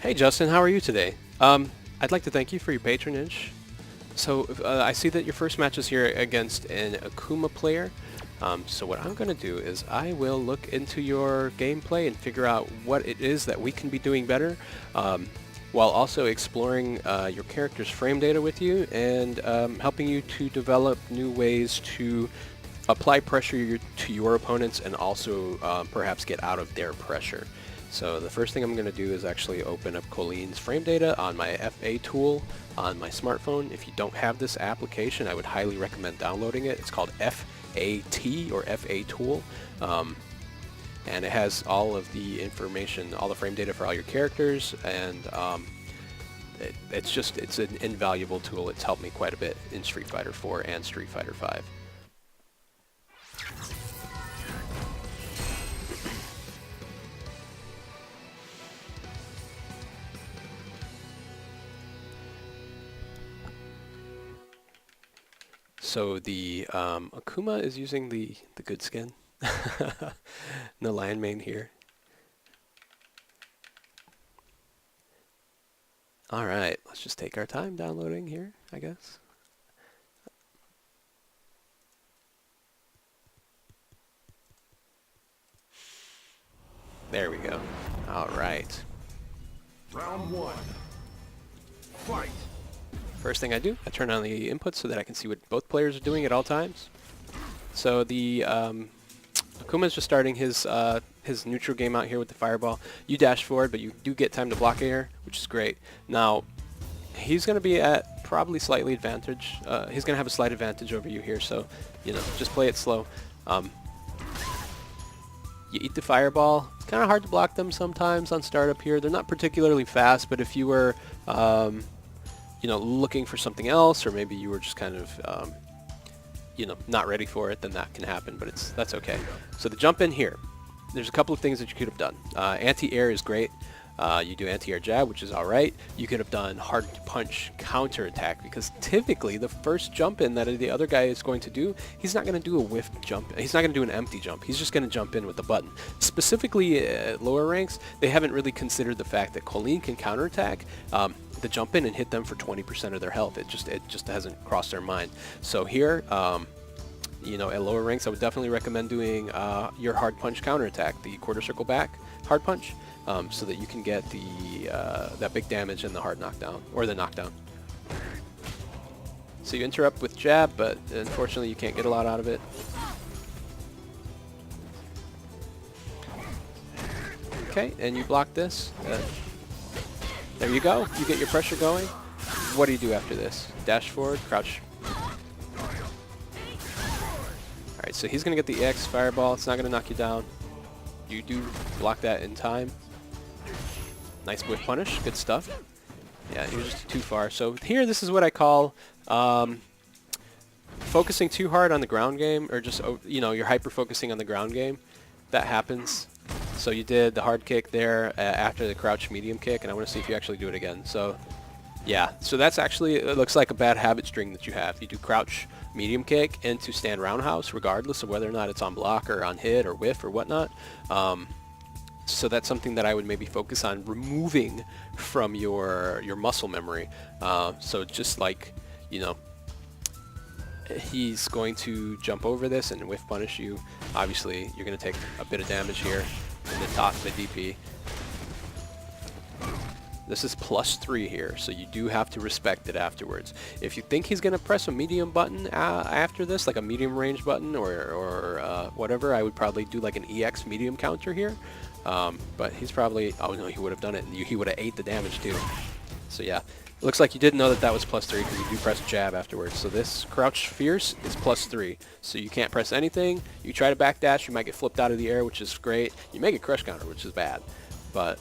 Hey Justin, how are you today? I'd like to thank you for your patronage. So I see that your first match is here against an Akuma player. So what I'm going to do is I will look into your gameplay and figure out what it is that we can be doing better, while also exploring your character's frame data with you and helping you to develop new ways to apply pressure to your opponents and also perhaps get out of their pressure. So the first thing I'm going to do is actually open up Colleen's frame data on my FA tool on my smartphone. If you don't have this application, I would highly recommend downloading it. It's called FAT or FA tool. And it has all of the information, all the frame data for all your characters, and it's an invaluable tool. It's helped me quite a bit in Street Fighter 4 and Street Fighter 5. So the Akuma is using the good skin. No lion mane here. Alright, let's just take our time downloading here, I guess. There we go. Alright. Round one. Fight! First thing I do, I turn on the input so that I can see what both players are doing at all times. So the Akuma's just starting his neutral game out here with the fireball. You dash forward, but you do get time to block air, which is great. Now, he's going to be at probably slightly advantage. He's going to have a slight advantage over you here, so, you know, just play it slow. You eat the fireball. It's kind of hard to block them sometimes on startup here. They're not particularly fast, but if you were you know, looking for something else, or maybe you were just kind of, you know, not ready for it, then that can happen, but that's okay. So the jump in here, there's a couple of things that you could have done. Anti-air is great. You do anti-air jab, which is alright. You could have done hard punch counterattack, because typically the first jump in that the other guy is going to do, he's not going to do a whiff jump. He's not going to do an empty jump. He's just going to jump in with the button. Specifically at lower ranks, they haven't really considered the fact that Colleen can counterattack the jump in and hit them for 20% of their health. It just hasn't crossed their mind. So here, you know, at lower ranks, I would definitely recommend doing your hard punch counterattack, the quarter circle back hard punch, so that you can get the that big damage and the hard knockdown, or the knockdown. So you interrupt with jab, but unfortunately you can't get a lot out of it. Okay, and you block this. There you go. You get your pressure going. What do you do after this? Dash forward, crouch. Alright, so he's going to get the EX fireball. It's not going to knock you down. You do block that in time. Nice whiff punish. Good stuff. Yeah, you're just too far. So here, this is what I call focusing too hard on the ground game, or just, you know, you're hyper-focusing on the ground game. That happens. So you did the hard kick there after the crouch medium kick, and I want to see if you actually do it again. So yeah, so that's actually, it looks like a bad habit string that you have. You do crouch medium kick into stand roundhouse, regardless of whether or not it's on block or on hit or whiff or whatnot. So that's something that I would maybe focus on removing from your muscle memory. So just like, you know, he's going to jump over this and whiff punish you. Obviously, you're going to take a bit of damage here in the top mid DP. This is +3 here, so you do have to respect it afterwards. If you think he's going to press a medium button after this, like a medium range button or whatever, I would probably do like an EX medium counter here. But he's probably, oh no, he would have done it, and he would have ate the damage too. So yeah, it looks like you didn't know that that was +3 because you do press jab afterwards. So this crouch fierce is +3. So you can't press anything. You try to backdash, you might get flipped out of the air, which is great. You may get crush counter, which is bad. But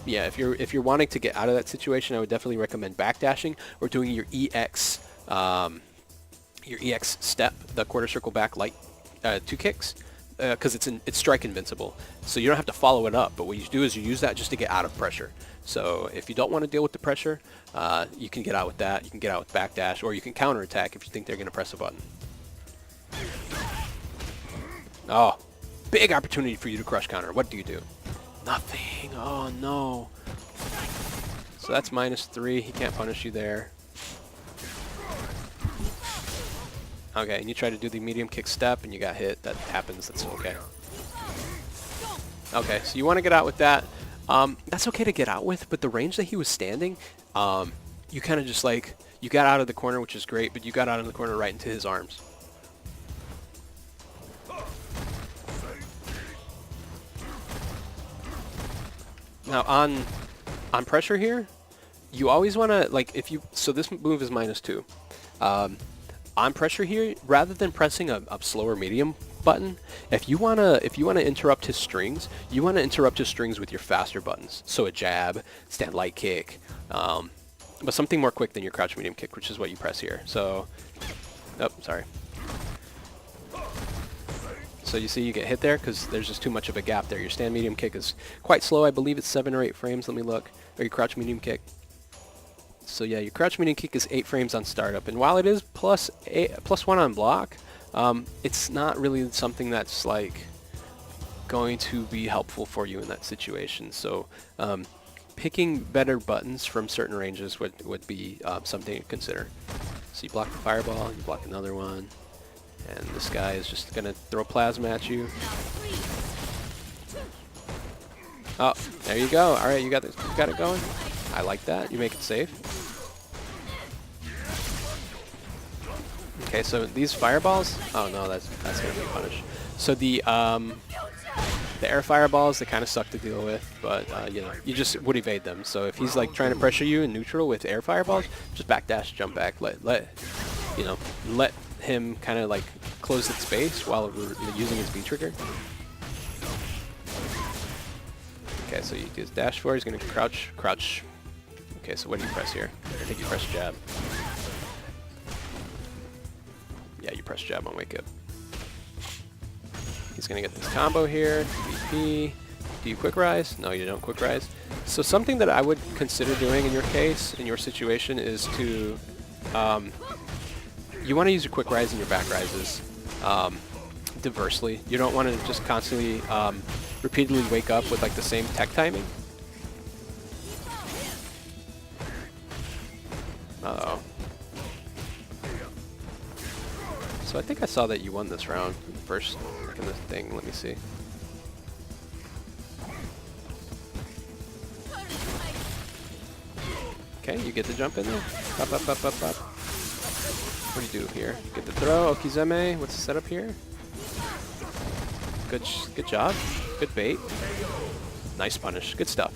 yeah, if you're wanting to get out of that situation, I would definitely recommend backdashing or doing your EX step, the quarter circle back light 2 kicks, because it's strike invincible. So you don't have to follow it up, but what you do is you use that just to get out of pressure. So if you don't want to deal with the pressure, you can get out with that. You can get out with backdash, or you can counterattack if you think they're going to press a button. Oh, big opportunity for you to crush counter. What do you do? Nothing. Oh no. So that's -3. He can't punish you there. Okay, and you try to do the medium kick step and you got hit. That happens. That's okay. Okay, so you want to get out with that. That's okay to get out with, but the range that he was standing, you kind of just like, you got out of the corner, which is great, but you got out of the corner right into his arms. Now on pressure here, you always want to, like, if you, so this move is -2. On pressure here, rather than pressing a slower medium button, if you wanna interrupt his strings, you wanna interrupt his strings with your faster buttons. So a jab, stand light kick, but something more quick than your crouch medium kick, which is what you press here. So, oh, sorry. So you see you get hit there because there's just too much of a gap there. Your stand medium kick is quite slow. I believe it's 7 or 8 frames. Let me look. Or your crouch medium kick. So yeah, your crouch medium kick is 8 frames on startup. And while it is +1 on block, it's not really something that's like going to be helpful for you in that situation. So picking better buttons from certain ranges would be something to consider. So you block the fireball, you block another one. And this guy is just going to throw plasma at you. Oh, there you go. All right, you got it going. I like that. You make it safe. Okay, so these fireballs. Oh no, that's going to be punished. So the air fireballs, they kind of suck to deal with, but you know, you just would evade them. So if he's like trying to pressure you in neutral with air fireballs, just backdash, jump back, let him kind of like close its space while we're using his B trigger. Okay, so you do his dash for, he's going to crouch. Okay, so what do you press here? I think you press jab. Yeah, you press jab on wake up. He's going to get this combo here, VP. Do you quick rise? No, you don't quick rise. So something that I would consider doing in your case, in your situation, is to you want to use your quick rise and your back rises diversely. You don't want to just constantly repeatedly wake up with like the same tech timing. Uh-oh. So I think I saw that you won this round first in the thing. Let me see. Okay, you get to jump in there. Up, up, up, up, up. What do you do here? Get the throw. Okizeme. What's the setup here? Good job. Good bait. Nice punish. Good stuff.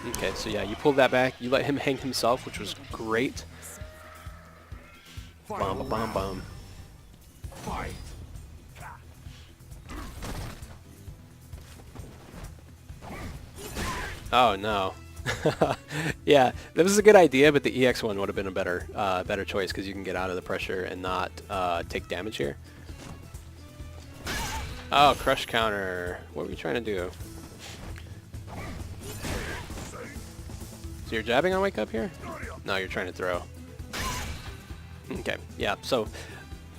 Okay, so yeah, you pulled that back. You let him hang himself, which was great. Bum, bum, bum. Fight. Oh no. Yeah, that was a good idea, but the EX one would have been a better choice because you can get out of the pressure and not take damage here. Oh, crush counter. What were you trying to do? So you're jabbing on wake up here? No, you're trying to throw. Okay, yeah, so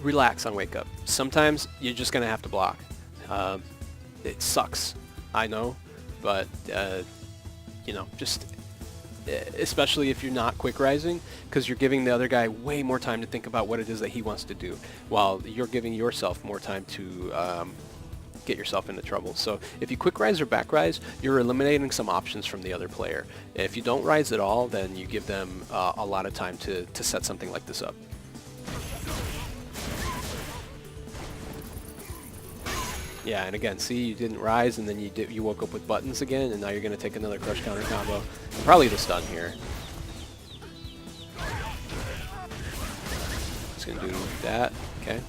relax on wake up. Sometimes you're just going to have to block. It sucks, I know, but you know, just especially if you're not quick rising, because you're giving the other guy way more time to think about what it is that he wants to do, while you're giving yourself more time to get yourself into trouble. So if you quick rise or back rise, you're eliminating some options from the other player. If you don't rise at all, then you give them a lot of time to set something like this up. Yeah, and again, see, you didn't rise, and then you woke up with buttons again, and now you're going to take another crush counter combo. And probably the stun here. Just going to do that. Okay.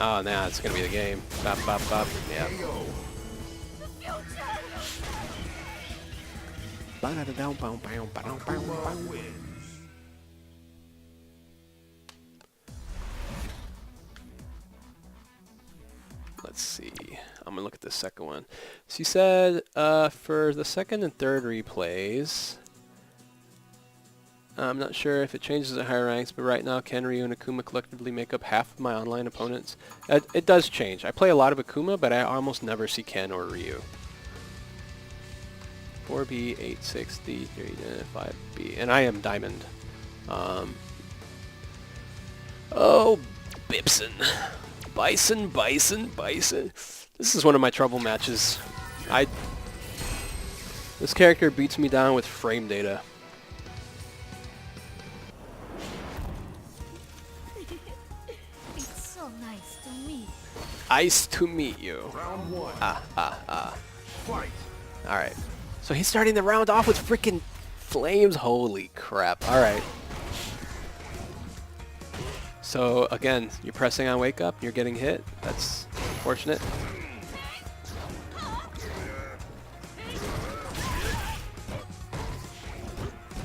Oh, now it's going to be the game. Bop, bop, bop. Yeah. Let's see. I'm gonna look at the second one. So you said for the second and third replays, I'm not sure if it changes at higher ranks, but right now Ken, Ryu, and Akuma collectively make up half of my online opponents. It does change. I play a lot of Akuma, but I almost never see Ken or Ryu. 4B, 860, 5B, and I am diamond. Oh, Bibson. Bison, Bison, Bison. This is one of my trouble matches. This character beats me down with frame data. It's so nice to meet. Nice to meet you. Round one. Fight. Alright. So he's starting the round off with freaking flames. Holy crap. Alright. So again, you're pressing on wake up, you're getting hit. That's unfortunate.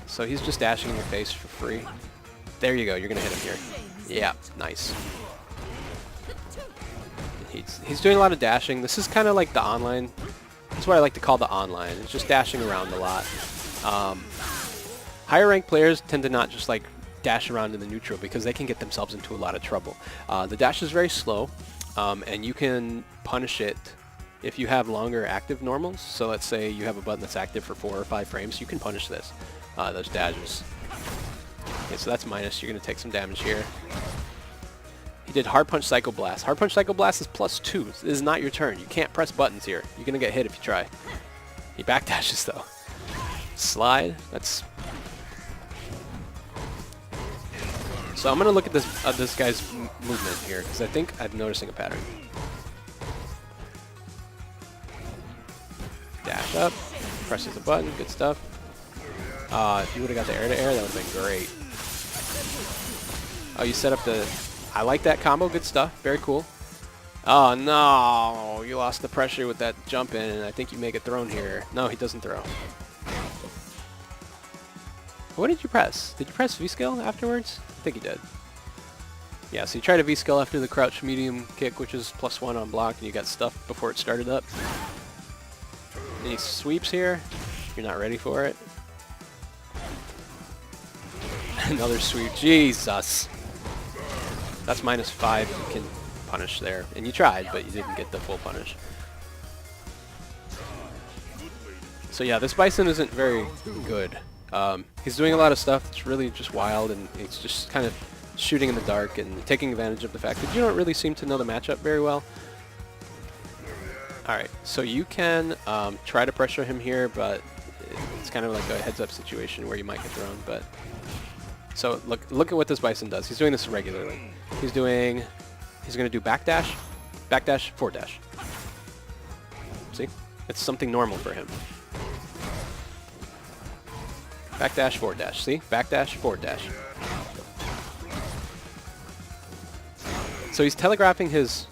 So he's just dashing in your face for free. There you go, you're gonna hit him here. Yeah, nice. He's doing a lot of dashing. This is kind of like the online. That's what I like to call the online. It's just dashing around a lot. Higher ranked players tend to not just like dash around in the neutral because they can get themselves into a lot of trouble. The dash is very slow, and you can punish it if you have longer active normals. So let's say you have a button that's active for 4 or 5 frames, you can punish this, those dashes. Okay, so that's minus. You're going to take some damage here. He did Hard Punch Psycho Blast. Hard Punch Psycho Blast is +2. This is not your turn. You can't press buttons here. You're going to get hit if you try. He backdashes though. Slide. That's... So I'm going to look at this guy's movement here because I think I'm noticing a pattern. Dash up. Presses a button. Good stuff. If you would have got the air-to-air, that would have been great. Oh, you set up the... I like that combo. Good stuff. Very cool. Oh, no. You lost the pressure with that jump in, and I think you may get thrown here. No, he doesn't throw. What did you press? Did you press V-skill afterwards? I think you did. Yeah, so you tried a V-skill after the crouch medium kick, which is +1 on block, and you got stuffed before it started up. And he sweeps here. You're not ready for it. Another sweep. Jesus. That's -5 you can punish there. And you tried, but you didn't get the full punish. So yeah, this Bison isn't very good. He's doing a lot of stuff that's really just wild, and he's just kind of shooting in the dark and taking advantage of the fact that you don't really seem to know the matchup very well. Alright, so you can try to pressure him here, but it's kind of like a heads-up situation where you might get thrown. But so look at what this Bison does. He's doing this regularly. He's going to do backdash, forward dash. See? It's something normal for him. Backdash, forward dash. See? Backdash, forward dash. So he's telegraphing his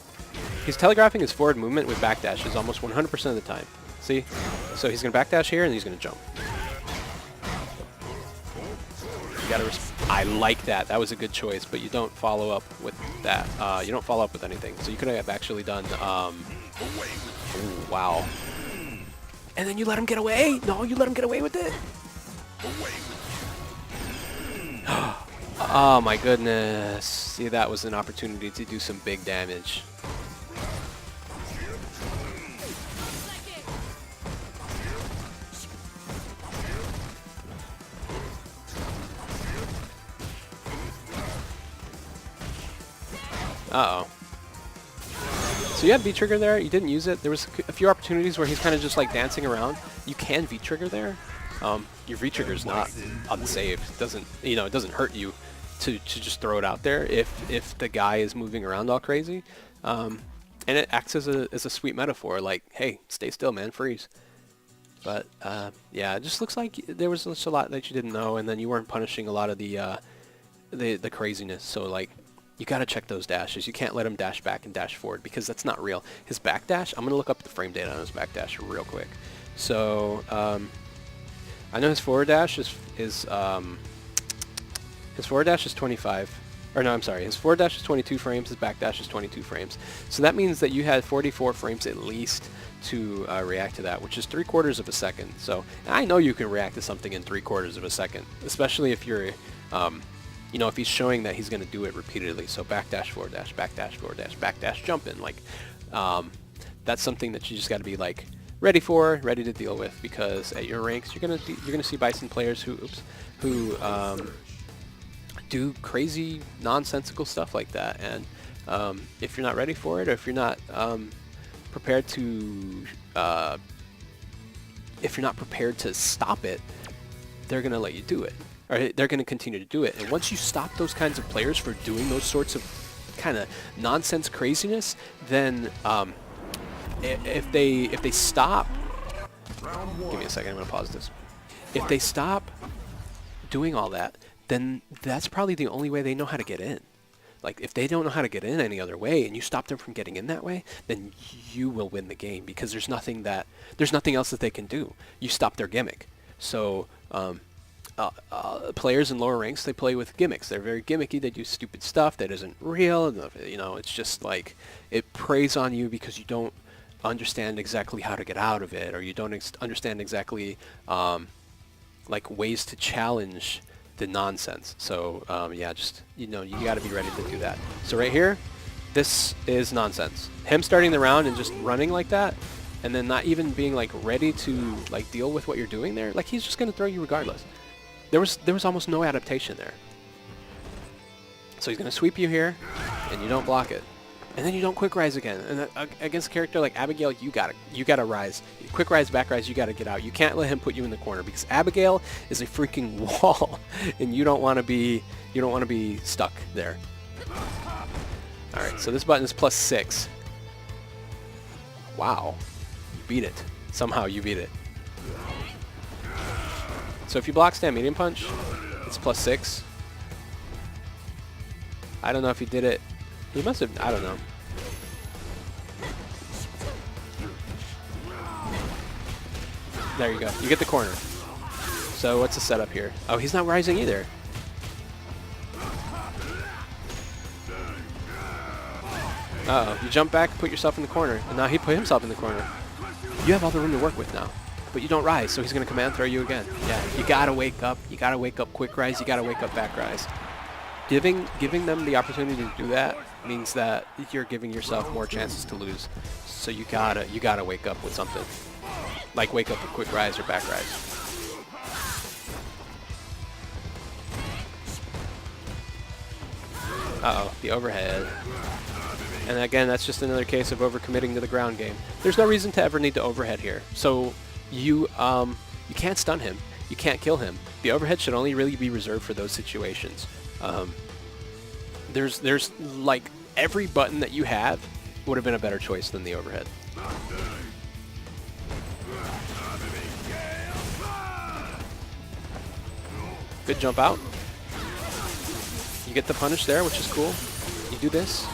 forward movement with backdashes almost 100% of the time. See? So he's going to backdash here and he's going to jump. You gotta I like that. That was a good choice, but you don't follow up with that. You don't follow up with anything. So you could have actually done... ooh, wow. And then you let him get away? No, you let him get away with it? Oh my goodness. See, that was an opportunity to do some big damage. Uh-oh. So you had V-trigger there. You didn't use it. There was a few opportunities where he's kind of just like dancing around. You can V-trigger there. Your V-trigger is not unsafe. It doesn't, it doesn't hurt you to just throw it out there if the guy is moving around all crazy. And it acts as a sweet metaphor, like, hey, stay still, man, freeze. But yeah, it just looks like there was just a lot that you didn't know, and then you weren't punishing a lot of the craziness. So like, you got to check those dashes. You can't let him dash back and dash forward because that's not real. His back dash, I'm going to look up the frame data on his back dash real quick. So I know his forward dash is 25. Or no, I'm sorry. His forward dash is 22 frames. His back dash is 22 frames. So that means that you had 44 frames at least to react to that, which is 3/4 of a second. So I know you can react to something in 3/4 of a second, especially if you're if he's showing that he's going to do it repeatedly. So backdash, forward dash, backdash, forward dash, backdash, jump in. Like, that's something that you just got to be like ready for, ready to deal with, because at your ranks you're gonna see Bison players who do crazy nonsensical stuff like that, and if you're not ready for it, or if you're not prepared to stop it, they're gonna let you do it, or they're gonna continue to do it. And once you stop those kinds of players for doing those sorts of kind of nonsense craziness, then if they stop, give me a second, I'm gonna pause this. If they stop doing all that, then that's probably the only way they know how to get in. Like, if they don't know how to get in any other way, and you stop them from getting in that way, then you will win the game, because there's nothing else that they can do. You stop their gimmick. So players in lower ranks, they play with gimmicks. They're very gimmicky. They do stupid stuff that isn't real. You know, it's just like it preys on you because you don't understand exactly how to get out of it, or you don't understand exactly like ways to challenge the nonsense. So yeah, just, you know, you got to be ready to do that. So right here, this is nonsense. Him starting the round and just running like that, and then not even being like ready to like deal with what you're doing there. Like, he's just gonna throw you regardless. There was almost no adaptation there. So he's gonna sweep you here, and you don't block it, and then you don't quick rise again. And against a character like Abigail, you gotta rise. Quick rise, back rise, you gotta get out. You can't let him put you in the corner, because Abigail is a freaking wall, and you don't want to be stuck there. All right, so this button is +6. Wow, you beat it. Somehow you beat it. So if you block stand medium punch, it's +6. I don't know if he did it. He must have, I don't know. There you go. You get the corner. So what's the setup here? Oh, he's not rising either. Uh-oh. You jump back, put yourself in the corner, and now he put himself in the corner. You have all the room to work with now. But you don't rise, so he's going to command throw you again. Yeah, you got to wake up. You got to wake up quick rise. You got to wake up back rise. Giving them the opportunity to do that means that you're giving yourself more chances to lose. So you gotta wake up with something. Like wake up with quick rise or back rise. Uh-oh, the overhead. And again, that's just another case of overcommitting to the ground game. There's no reason to ever need to overhead here. So you can't stun him. You can't kill him. The overhead should only really be reserved for those situations. There's like every button that you have would have been a better choice than the overhead. Good jump out. You get the punish there, which is cool. You do this,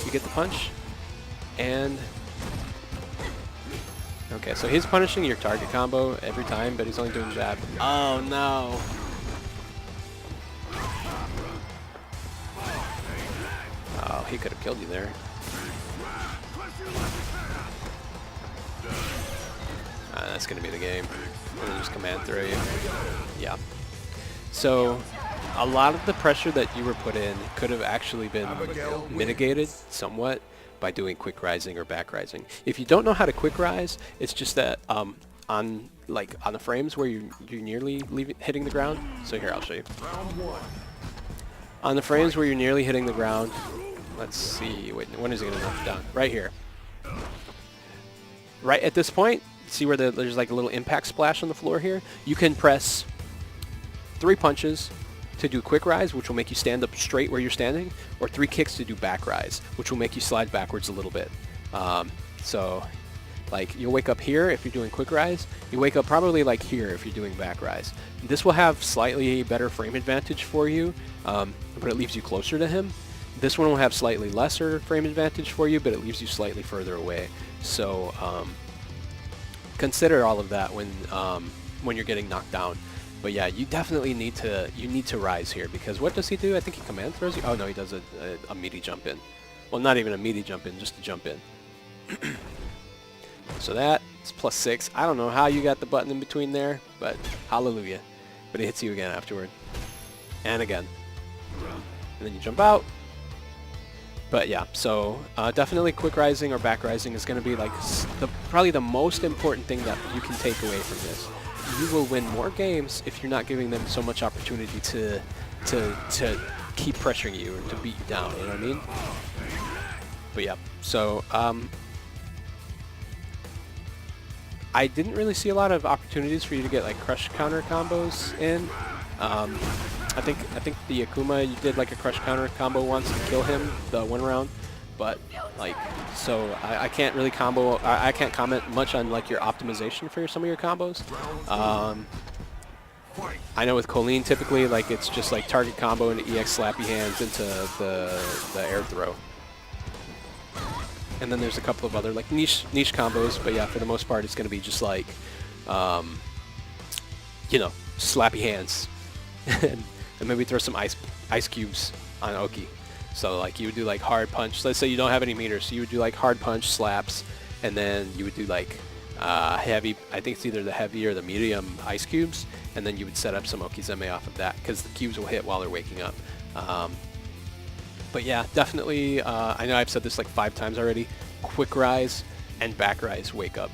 you get the punch, and okay, so he's punishing your target combo every time, but he's only doing jab. Oh no. Oh, he could have killed you there. That's going to be the game. I'm going to just command throw you. Yeah. So, a lot of the pressure that you were put in could have actually been mitigated somewhat by doing quick rising or back rising. If you don't know how to quick rise, it's just that on the frames where you're nearly hitting the ground. So here, I'll show you. On the frames where you're nearly hitting the ground, let's see, wait, when is he going to knock you down? Right here. Right at this point, see where there's like a little impact splash on the floor here? You can press 3 punches to do quick rise, which will make you stand up straight where you're standing, or 3 kicks to do back rise, which will make you slide backwards a little bit. So, like, you'll wake up here if you're doing quick rise. You wake up probably like here if you're doing back rise. This will have slightly better frame advantage for you, but it leaves you closer to him. This one will have slightly lesser frame advantage for you, but it leaves you slightly further away. So consider all of that when you're getting knocked down. But yeah, you definitely need to rise here, because what does he do? I think he command throws you. Oh no, he does a meaty jump in. Well, not even a meaty jump in, just a jump in. So that is +6. I don't know how you got the button in between there, but hallelujah. But it hits you again afterward. And again. And then you jump out. But yeah, so definitely quick rising or back rising is going to be like probably the most important thing that you can take away from this. You will win more games if you're not giving them so much opportunity to keep pressuring you or to beat you down. You know what I mean? But yeah, so I didn't really see a lot of opportunities for you to get like crush counter combos in. I think the Akuma, you did like a crush counter combo once to kill him the one round, but like, so I can't really I can't comment much on like your optimization for some of your combos. I know with Colleen typically like it's just like target combo into EX slappy hands into the air throw. And then there's a couple of other like niche combos, but yeah, for the most part it's going to be just like, you know, slappy hands. And maybe throw some ice cubes on Oki. So like you would do like hard punch. Let's say you don't have any meters, so you would do like hard punch slaps, and then you would do like heavy. I think it's either the heavy or the medium ice cubes, and then you would set up some Okizeme off of that because the cubes will hit while they're waking up. But yeah, definitely. I know I've said this like 5 times already. Quick rise and back rise wake up.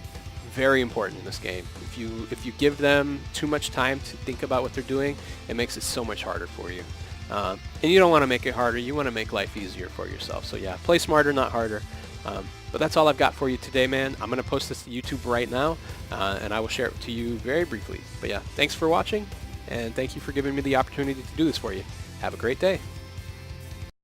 Very important in this game. If you give them too much time to think about what they're doing, it makes it so much harder for you. And you don't want to make it harder. You want to make life easier for yourself. So yeah, play smarter, not harder. But that's all I've got for you today, man. I'm going to post this to YouTube right now, and I will share it to you very briefly. But yeah, thanks for watching, and thank you for giving me the opportunity to do this for you. Have a great day.